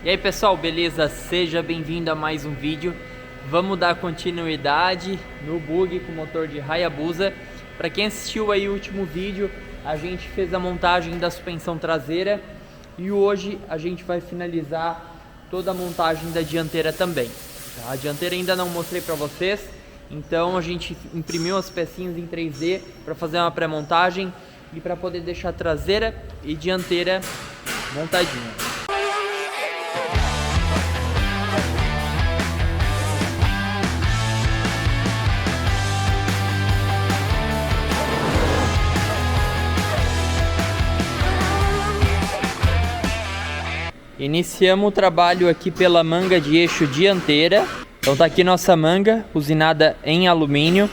E aí pessoal, beleza? Seja bem-vindo a mais um vídeo. Vamos dar continuidade no bug com o motor de Hayabusa. Para quem assistiu aí o último vídeo, a gente fez a montagem da suspensão traseira e hoje a gente vai finalizar toda a montagem da dianteira também. A dianteira ainda não mostrei para vocês, então a gente imprimiu as pecinhas em 3D para fazer uma pré-montagem e para poder deixar traseira e dianteira montadinha. Iniciamos o trabalho aqui pela manga de eixo dianteira. Então tá aqui nossa manga usinada em alumínio.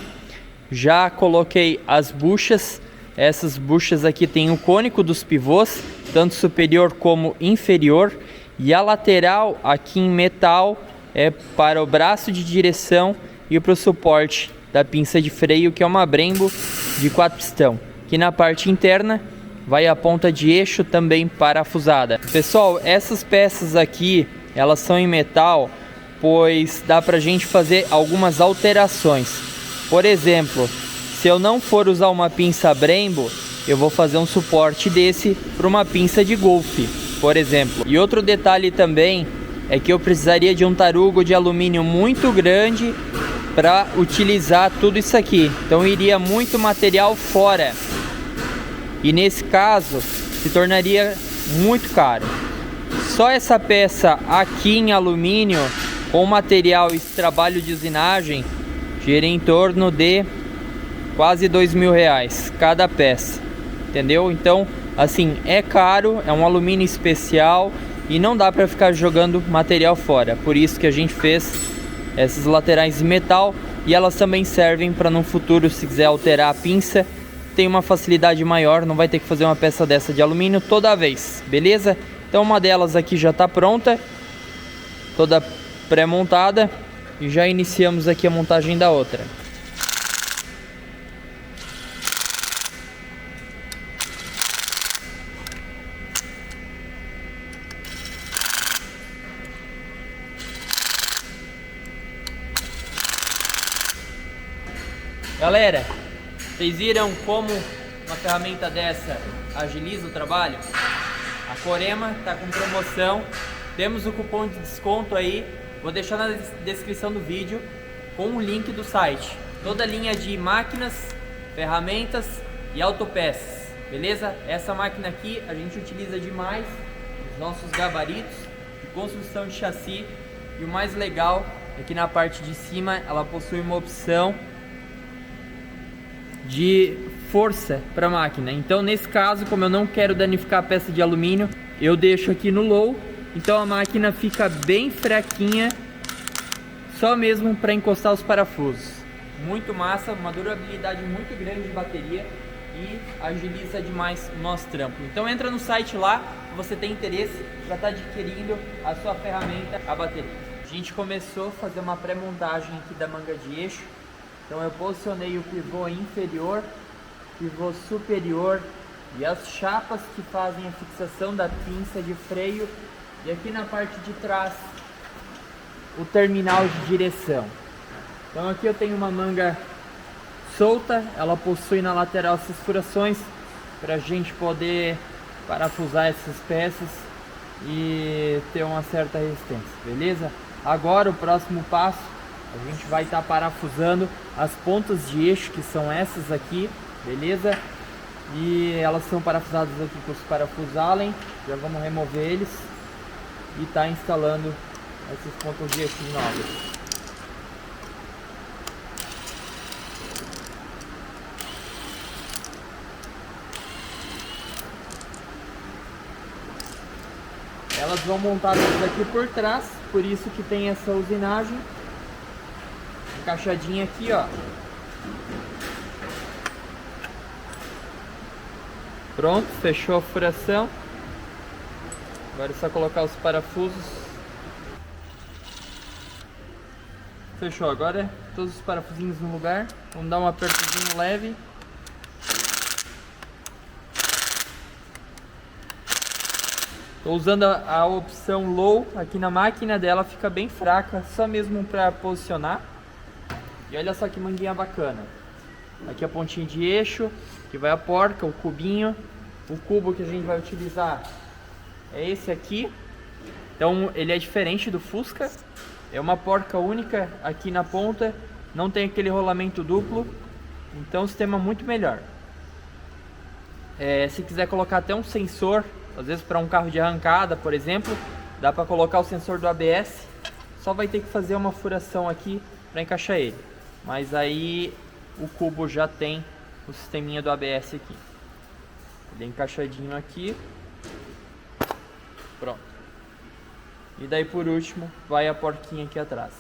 Já coloquei as buchas. Essas buchas aqui tem o cônico dos pivôs, tanto superior como inferior. E a lateral aqui em metal é para o braço de direção e para o suporte da pinça de freio, que é uma Brembo de 4 pistão. Aqui na parte interna vai a ponta de eixo também parafusada. Pessoal, essas peças aqui, elas são em metal, pois dá pra gente fazer algumas alterações. Por exemplo, se eu não for usar uma pinça Brembo, eu vou fazer um suporte desse para uma pinça de golfe, por exemplo. E outro detalhe também é que eu precisaria de um tarugo de alumínio muito grande para utilizar tudo isso aqui. Então iria muito material fora. E nesse caso se tornaria muito caro. Só essa peça aqui em alumínio com material e trabalho de usinagem gira em torno de quase R$ 2.000 cada peça, entendeu? Então assim, é caro, é um alumínio especial e não dá para ficar jogando material fora. Por isso que a gente fez essas laterais de metal, e elas também servem para no futuro, se quiser alterar a pinça, tem uma facilidade maior, não vai ter que fazer uma peça dessa de alumínio toda vez, beleza? Então uma delas aqui já está pronta, toda pré-montada, e já iniciamos aqui a montagem da outra. Galera, vocês viram como uma ferramenta dessa agiliza o trabalho? A Corema está com promoção, temos o cupom de desconto aí, vou deixar na descrição do vídeo com o link do site. Toda a linha de máquinas, ferramentas e autopeças, beleza? Essa máquina aqui a gente utiliza demais nos nossos gabaritos de construção de chassi, e o mais legal é que na parte de cima ela possui uma opção de força para a máquina. Então nesse caso, como eu não quero danificar a peça de alumínio, eu deixo aqui no low, então a máquina fica bem fraquinha, só mesmo para encostar os parafusos. Muito massa, uma durabilidade muito grande de bateria e agiliza demais o nosso trampo. Então entra no site lá, se você tem interesse para estar adquirindo a sua ferramenta, a bateria. A gente começou a fazer uma pré-montagem aqui da manga de eixo. Então eu posicionei o pivô inferior, pivô superior e as chapas que fazem a fixação da pinça de freio, e aqui na parte de trás o terminal de direção. Então aqui eu tenho uma manga solta, ela possui na lateral essas furações para a gente poder parafusar essas peças e ter uma certa resistência, beleza? Agora o próximo passo, a gente vai estar parafusando as pontas de eixo, que são essas aqui, beleza? E elas são parafusadas aqui com os parafusos Allen. Já vamos remover eles e tá instalando essas pontas de eixo novas. Elas vão montadas aqui por trás, por isso que tem essa usinagem encaixadinha aqui, ó. Pronto, fechou a furação. Agora é só colocar os parafusos. Fechou, agora todos os parafusinhos no lugar. Vamos dar um apertadinho leve. Estou usando a opção low aqui na máquina dela, fica bem fraca, só mesmo para posicionar. E olha só que manguinha bacana. Aqui a pontinha de eixo, que vai a porca, o cubinho. O cubo que a gente vai utilizar é esse aqui. Então ele é diferente do Fusca. É uma porca única aqui na ponta, não tem aquele rolamento duplo. Então o sistema é muito melhor. Se quiser colocar até um sensor, às vezes para um carro de arrancada, por exemplo, dá para colocar o sensor do ABS. Só vai ter que fazer uma furação aqui para encaixar ele. Mas aí o cubo já tem o sisteminha do ABS aqui. Ele é encaixadinho aqui. Pronto. E daí por último vai a porquinha aqui atrás.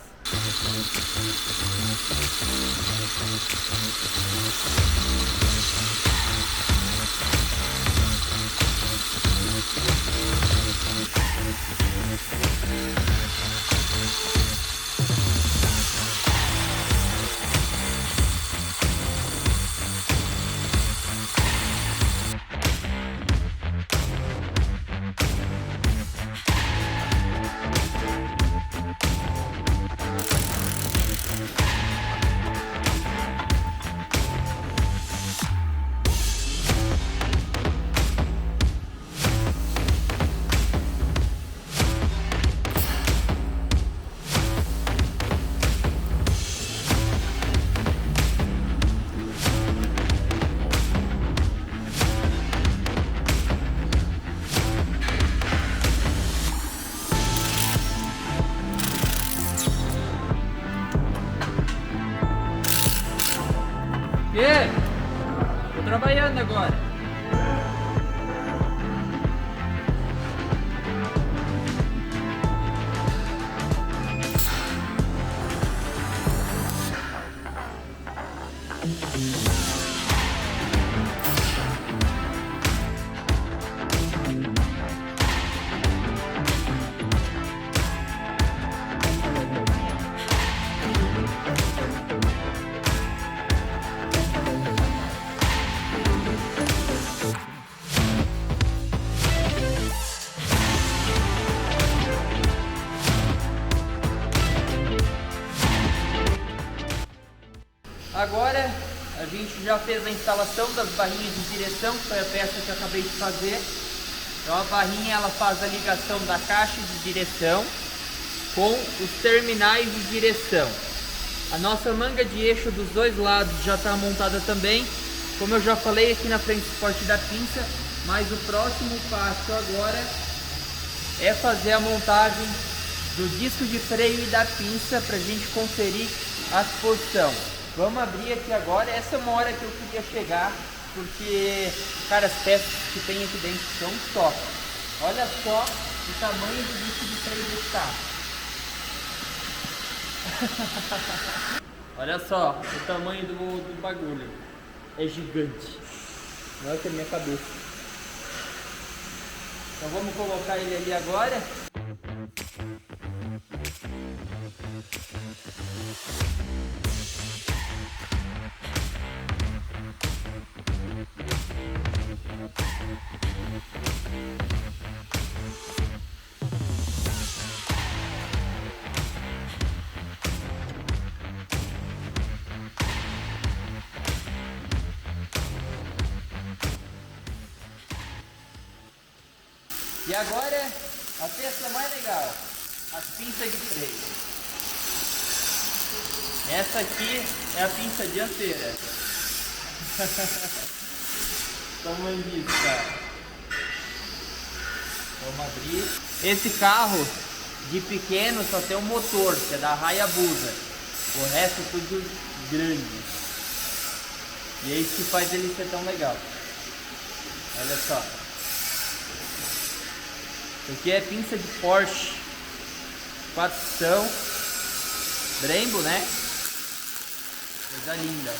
Tô trabalhando agora. Agora a gente já fez a instalação das barrinhas de direção, que foi a peça que eu acabei de fazer. Então a barrinha ela faz a ligação da caixa de direção com os terminais de direção. A nossa manga de eixo dos dois lados já está montada também. Como eu já falei aqui na frente do suporte da pinça, mas o próximo passo agora é fazer a montagem do disco de freio e da pinça para a gente conferir a posição. Vamos abrir aqui agora. Essa é uma hora que eu queria chegar, porque, cara, as peças que tem aqui dentro são top. Olha só o tamanho do disco de freio desse carro. Olha só o tamanho do bagulho. É gigante. Olha que é minha cabeça. Então vamos colocar ele ali agora. E agora a peça mais legal, as pinças de freio. Essa aqui é a pinça dianteira. Tamanho disso, cara. Vamos abrir. Esse carro de pequeno só tem um motor, que é da Hayabusa. O resto é tudo grande. E é isso que faz ele ser tão legal. Olha só. Isso aqui é pinça de Porsche 4 pistão Brembo, né? Coisa linda.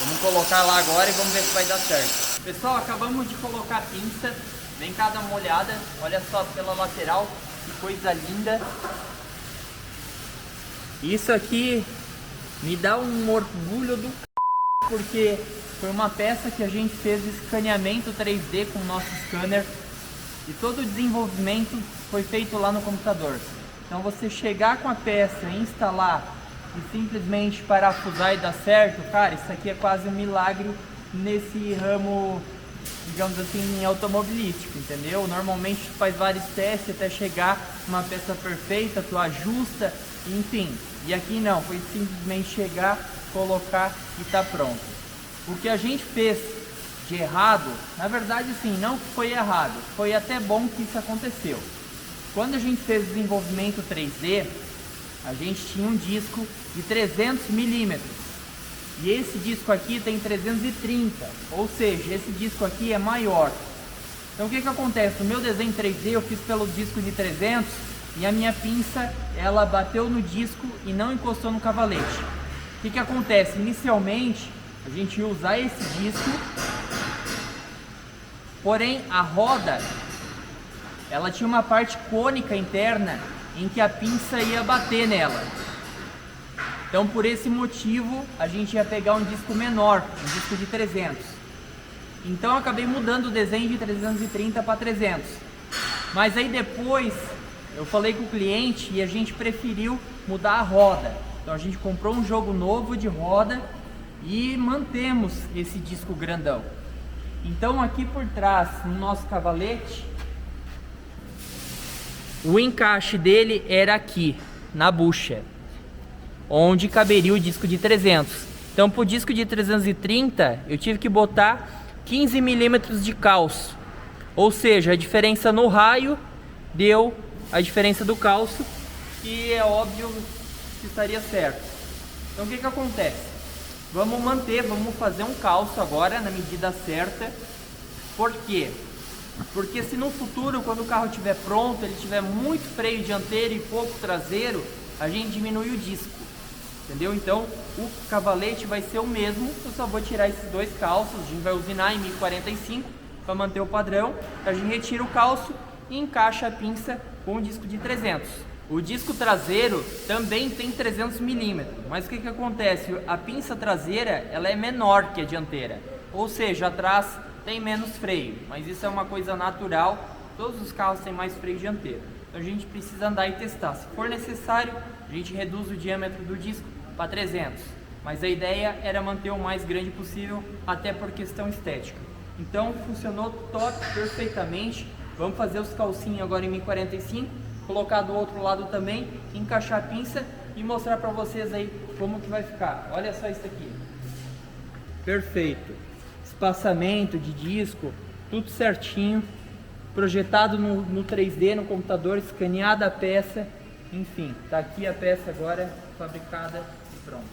Vamos colocar lá agora e vamos ver se vai dar certo. Pessoal, acabamos de colocar a pinça. Vem cá dar uma olhada. Olha só pela lateral, que coisa linda. Isso aqui me dá um orgulho do c... porque foi uma peça que a gente fez escaneamento 3D com o nosso scanner. e todo o desenvolvimento foi feito lá no computador. Então você chegar com a peça, instalar e simplesmente parafusar e dar certo, cara, isso aqui é quase um milagre nesse ramo, digamos assim, automobilístico, entendeu? Normalmente tu faz vários testes até chegar uma peça perfeita, tu ajusta, enfim. E aqui não, foi simplesmente chegar, colocar e tá pronto. O que a gente fez de errado, na verdade assim, não foi errado, foi até bom que isso aconteceu. Quando a gente fez o desenvolvimento 3D, a gente tinha um disco de 300 milímetros. E esse disco aqui tem 330, ou seja, esse disco aqui é maior. Então o que acontece? O meu desenho 3D eu fiz pelo disco de 300 e a minha pinça, ela bateu no disco e não encostou no cavalete. O que acontece? Inicialmente a gente ia usar esse disco, porém a roda, ela tinha uma parte cônica interna em que a pinça ia bater nela. Então por esse motivo a gente ia pegar um disco menor, um disco de 300. Então eu acabei mudando o desenho de 330 para 300. Mas aí depois eu falei com o cliente e a gente preferiu mudar a roda. Então a gente comprou um jogo novo de roda e mantemos esse disco grandão. Então aqui por trás, no nosso cavalete, o encaixe dele era aqui, na bucha, onde caberia o disco de 300. Então para o disco de 330 eu tive que botar 15 milímetros de calço, ou seja, a diferença no raio deu a diferença do calço, e é óbvio que estaria certo. Então o que acontece? Vamos fazer um calço agora na medida certa. Por quê? Porque se no futuro, quando o carro estiver pronto, ele tiver muito freio dianteiro e pouco traseiro, a gente diminui o disco, entendeu? Então o cavalete vai ser o mesmo, eu só vou tirar esses dois calços, a gente vai usinar em 1045 para manter o padrão, a gente retira o calço e encaixa a pinça com o disco de 300. O disco traseiro também tem 300 milímetros, mas o que acontece? A pinça traseira ela é menor que a dianteira, ou seja, atrás tem menos freio, mas isso é uma coisa natural, todos os carros têm mais freio dianteiro. Então a gente precisa andar e testar. Se for necessário, a gente reduz o diâmetro do disco para 300, mas a ideia era manter o mais grande possível, até por questão estética. Então funcionou top, perfeitamente. Vamos fazer os calcinhos agora em 1045, colocar do outro lado também, encaixar a pinça e mostrar para vocês aí como que vai ficar. Olha só isso aqui, perfeito, espaçamento de disco, tudo certinho, projetado no 3D, no computador, escaneada a peça, enfim, tá aqui a peça agora fabricada e pronto.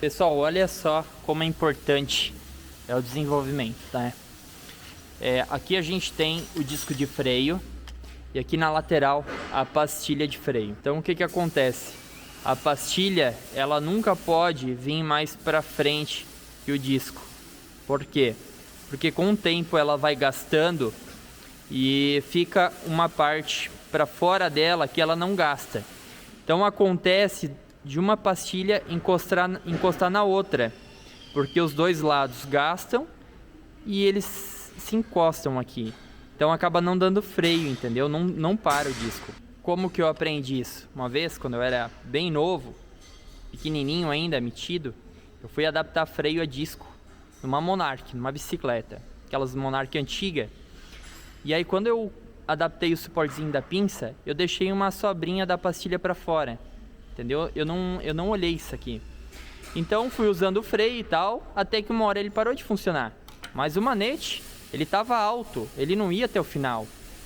Pessoal, olha só como é importante o desenvolvimento, tá? Aqui a gente tem o disco de freio e aqui na lateral a pastilha de freio. Então o que acontece? A pastilha ela nunca pode vir mais para frente que o disco. Por quê? Porque com o tempo ela vai gastando e fica uma parte para fora dela que ela não gasta. Então acontece de uma pastilha encostar na outra, porque os dois lados gastam e eles se encostam aqui. Então acaba não dando freio, entendeu? Não para o disco. Como que eu aprendi isso? Uma vez, quando eu era bem novo, pequenininho ainda, metido, eu fui adaptar freio a disco numa Monarch, numa bicicleta, aquelas Monarch antiga. E aí quando eu adaptei o suportezinho da pinça, eu deixei uma sobrinha da pastilha para fora, entendeu? Eu não olhei isso aqui. Então fui usando o freio e tal, até que uma hora ele parou de funcionar. Mas o manete, ele estava alto, ele não ia até o final,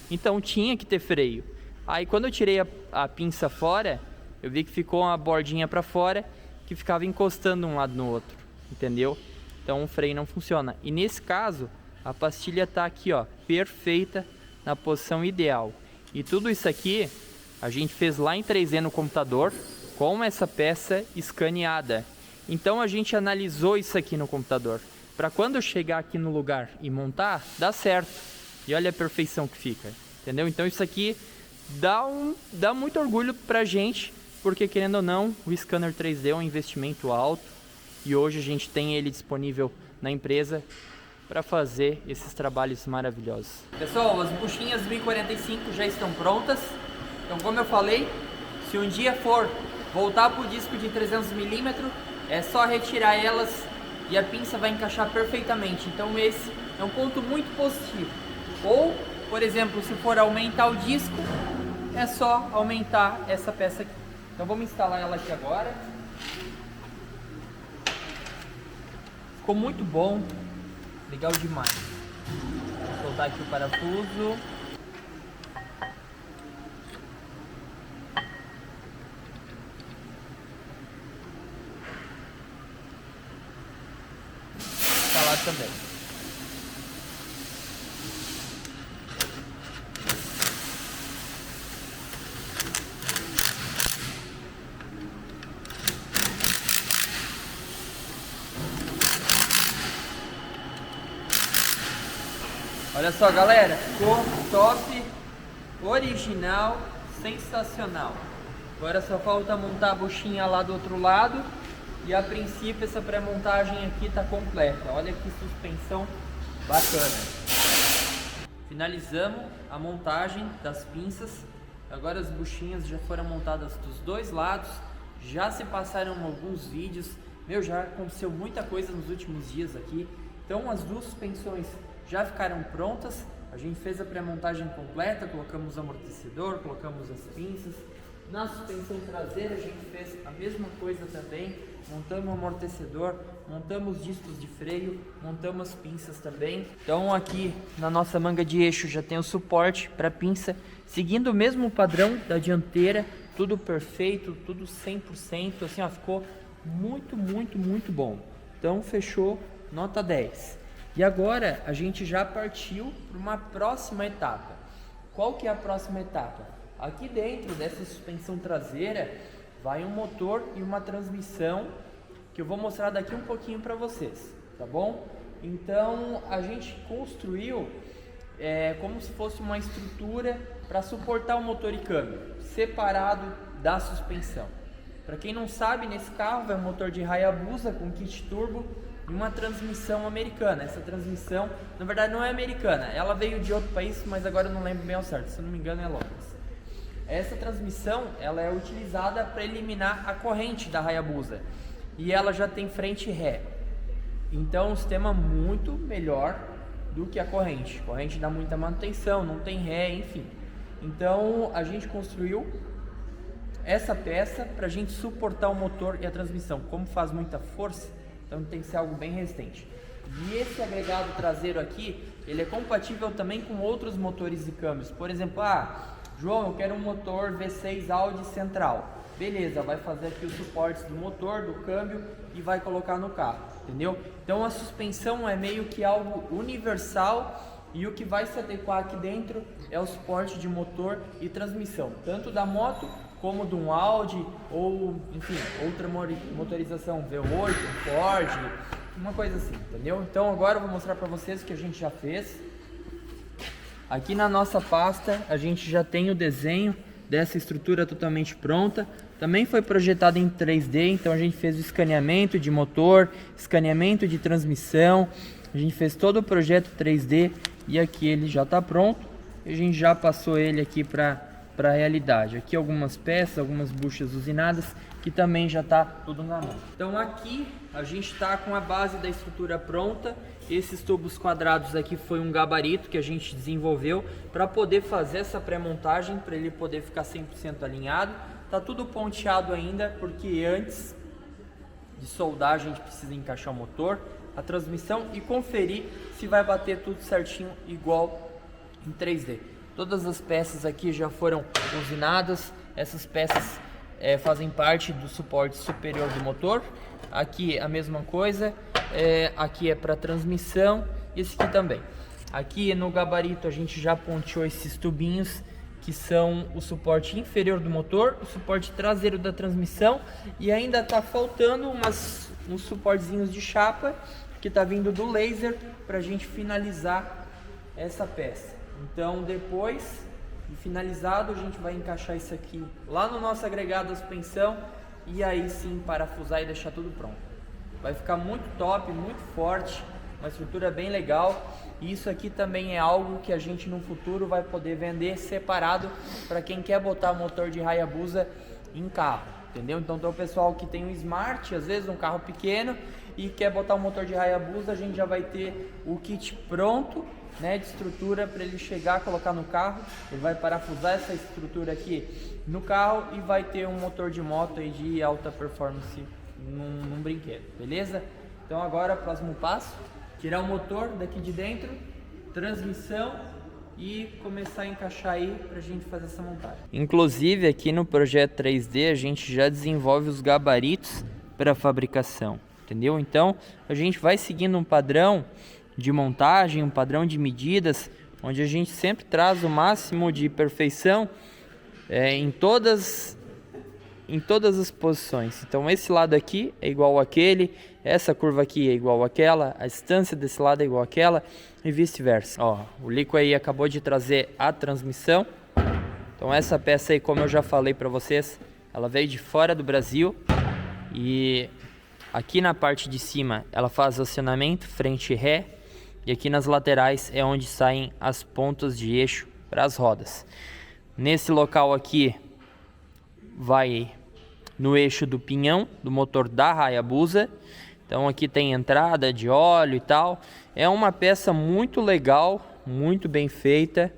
então tinha que ter freio. Aí quando eu tirei a pinça fora, eu vi que ficou uma bordinha para fora que ficava encostando um lado no outro, entendeu? Então o freio não funciona. E nesse caso, a pastilha está aqui, ó, perfeita, na posição ideal. E tudo isso aqui a gente fez lá em 3D no computador com essa peça escaneada. Então a gente analisou isso aqui no computador, para quando eu chegar aqui no lugar e montar, dá certo. E olha a perfeição que fica, entendeu? Então isso aqui dá muito orgulho pra gente, porque querendo ou não, o scanner 3D é um investimento alto e hoje a gente tem ele disponível na empresa para fazer esses trabalhos maravilhosos. Pessoal, as buchinhas 1045 já estão prontas. Então, como eu falei, se um dia for voltar para o disco de 300 mm, é só retirar elas e a pinça vai encaixar perfeitamente. Então esse é um ponto muito positivo. Ou, por exemplo, se for aumentar o disco, é só aumentar essa peça aqui. Então vamos instalar ela aqui agora. Ficou muito bom, legal demais. Vou soltar aqui o parafuso. Instalar também. Olha só, galera, ficou top, original, sensacional. Agora só falta montar a buchinha lá do outro lado e a princípio essa pré-montagem aqui está completa. Olha que suspensão bacana. Finalizamos a montagem das pinças. Agora as buchinhas já foram montadas dos dois lados. Já se passaram alguns vídeos. Meu, já aconteceu muita coisa nos últimos dias aqui. Então as duas suspensões já ficaram prontas. A gente fez a pré-montagem completa, colocamos amortecedor, colocamos as pinças. Na suspensão traseira a gente fez a mesma coisa também. Montamos o amortecedor, montamos discos de freio, montamos as pinças também. Então aqui na nossa manga de eixo já tem o suporte para pinça, seguindo o mesmo padrão da dianteira, tudo perfeito, tudo 100%, assim ó, ficou muito bom. Então fechou, nota 10. E agora a gente já partiu para uma próxima etapa. Qual que é a próxima etapa? Aqui dentro dessa suspensão traseira vai um motor e uma transmissão que eu vou mostrar daqui um pouquinho para vocês, tá bom? Então a gente construiu como se fosse uma estrutura para suportar o motor e câmbio, separado da suspensão. Para quem não sabe, nesse carro é um motor de Hayabusa com kit turbo e uma transmissão americana. Essa transmissão, na verdade, não é americana, ela veio de outro país, mas agora eu não lembro bem ao certo, se eu não me engano é Londres. Essa transmissão ela é utilizada para eliminar a corrente da Hayabusa e ela já tem frente e ré. Então é um sistema muito melhor do que a corrente. A corrente dá muita manutenção, não tem ré, enfim. Então a gente construiu essa peça para a gente suportar o motor e a transmissão. Como faz muita força, então tem que ser algo bem resistente. E esse agregado traseiro aqui, ele é compatível também com outros motores e câmbios. Por exemplo, João, eu quero um motor V6 Audi central. Beleza, vai fazer aqui os suportes do motor, do câmbio e vai colocar no carro, entendeu? Então a suspensão é meio que algo universal e o que vai se adequar aqui dentro é o suporte de motor e transmissão, tanto da moto como de um Audi ou, enfim, outra motorização V8, Ford, uma coisa assim, entendeu? Então agora eu vou mostrar para vocês o que a gente já fez. Aqui na nossa pasta a gente já tem o desenho dessa estrutura totalmente pronta. Também foi projetado em 3D, então a gente fez o escaneamento de motor, escaneamento de transmissão. A gente fez todo o projeto 3D e aqui ele já está pronto. E a gente já passou ele aqui para a realidade. Aqui algumas peças, algumas buchas usinadas que também já está tudo na mão. Então aqui a gente está com a base da estrutura pronta. Esses tubos quadrados aqui foi um gabarito que a gente desenvolveu para poder fazer essa pré-montagem, para ele poder ficar 100% alinhado. Tá tudo ponteado ainda, porque antes de soldar a gente precisa encaixar o motor, a transmissão e conferir se vai bater tudo certinho igual em 3D. Todas as peças aqui já foram usinadas, essas peças fazem parte do suporte superior do motor. Aqui a mesma coisa, aqui é para transmissão, esse aqui também. Aqui no gabarito a gente já ponteou esses tubinhos que são o suporte inferior do motor, o suporte traseiro da transmissão e ainda está faltando uns suportezinhos de chapa que está vindo do laser para a gente finalizar essa peça. Então depois de finalizado a gente vai encaixar isso aqui lá no nosso agregado da suspensão e aí sim parafusar e deixar tudo pronto. Vai ficar muito top, muito forte uma estrutura bem legal. Isso aqui também é algo que a gente no futuro vai poder vender separado para quem quer botar motor de Hayabusa em carro, entendeu? Então tem o pessoal que tem um Smart, às vezes um carro pequeno, e quer botar um motor de Hayabusa, a gente já vai ter o kit pronto, né, de estrutura para ele chegar, colocar no carro. Ele vai parafusar essa estrutura aqui no carro e vai ter um motor de moto aí de alta performance num brinquedo, beleza? Então agora, próximo passo, tirar o motor daqui de dentro, transmissão e começar a encaixar aí pra gente fazer essa montagem. Inclusive aqui no projeto 3D a gente já desenvolve os gabaritos para fabricação, entendeu? Então a gente vai seguindo um padrão de montagem, um padrão de medidas, onde a gente sempre traz o máximo de perfeição em todas as posições. Então esse lado aqui é igual àquele, essa curva aqui é igual àquela, a distância desse lado é igual àquela e vice-versa. Ó, o Lico aí acabou de trazer a transmissão. Então essa peça aí, como eu já falei para vocês, ela veio de fora do Brasil e aqui na parte de cima ela faz acionamento frente e ré, e aqui nas laterais é onde saem as pontas de eixo para as rodas. Nesse local aqui vai no eixo do pinhão do motor da Hayabusa. Então aqui tem entrada de óleo e tal. É uma peça muito legal, muito bem feita,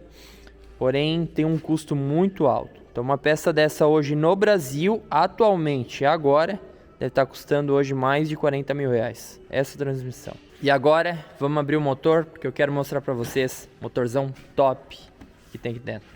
porém tem um custo muito alto. Então uma peça dessa hoje no Brasil, atualmente, agora, deve estar custando hoje mais de 40 mil reais, essa transmissão. E agora vamos abrir o motor, porque eu quero mostrar para vocês motorzão top que tem aqui dentro.